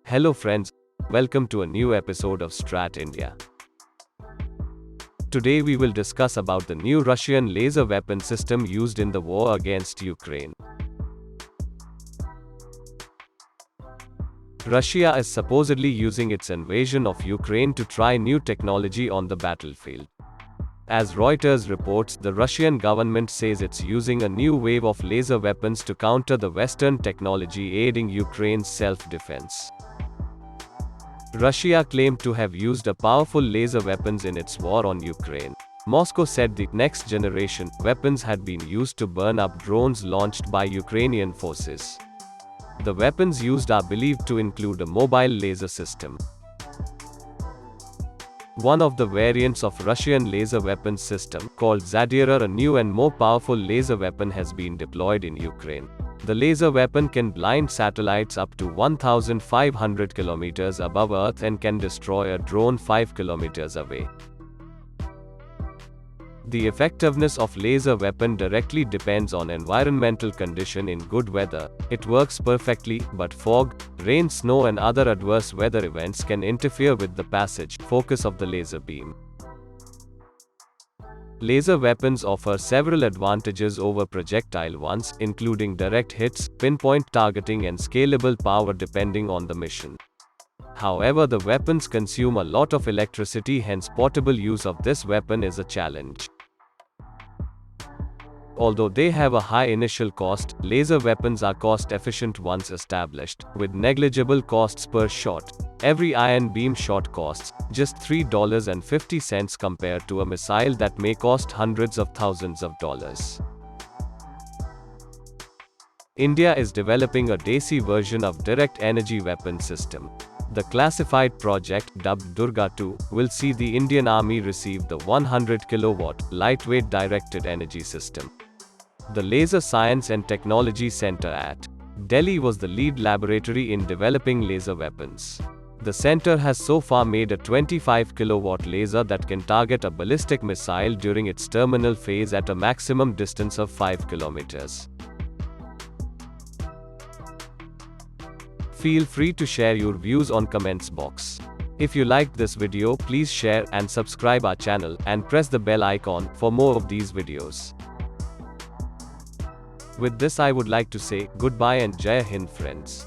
Hello friends, welcome to a new episode of STRAT India. Today we will discuss about the new Russian laser weapon system used in the war against Ukraine. Russia is supposedly using its invasion of Ukraine to try new technology on the battlefield. As Reuters reports, the Russian government says it's using a new wave of laser weapons to counter the Western technology aiding Ukraine's self-defense. Russia claimed to have used a powerful laser weapons in its war on Ukraine. Moscow said the next generation weapons had been used to burn up drones launched by Ukrainian forces. The weapons used are believed to include a mobile laser system. One of the variants of Russian laser weapons system, called Zadyera, a new and more powerful laser weapon, has been deployed in Ukraine. The laser weapon can blind satellites up to 1,500 kilometers above Earth and can destroy a drone 5 kilometers away. The effectiveness of laser weapon directly depends on environmental condition. In good weather, it works perfectly, but fog, rain, snow and other adverse weather events can interfere with the focus of the laser beam. Laser weapons offer several advantages over projectile ones, including direct hits, pinpoint targeting and scalable power depending on the mission. However, the weapons consume a lot of electricity, hence portable use of this weapon is a challenge. Although they have a high initial cost, laser weapons are cost-efficient once established, with negligible costs per shot. Every ion beam shot costs just $3.50 compared to a missile that may cost hundreds of thousands of dollars. India is developing a Desi version of direct energy weapon system. The classified project, dubbed Durga 2, will see the Indian Army receive the 100 kilowatt, lightweight directed energy system. The Laser Science and Technology Center at Delhi was the lead laboratory in developing laser weapons. The center has so far made a 25 kilowatt laser that can target a ballistic missile during its terminal phase at a maximum distance of 5 kilometers. Feel free to share your views on comments box. If you liked this video, please share and subscribe our channel and press the bell icon for more of these videos. With this, I would like to say goodbye and Jai Hind, friends.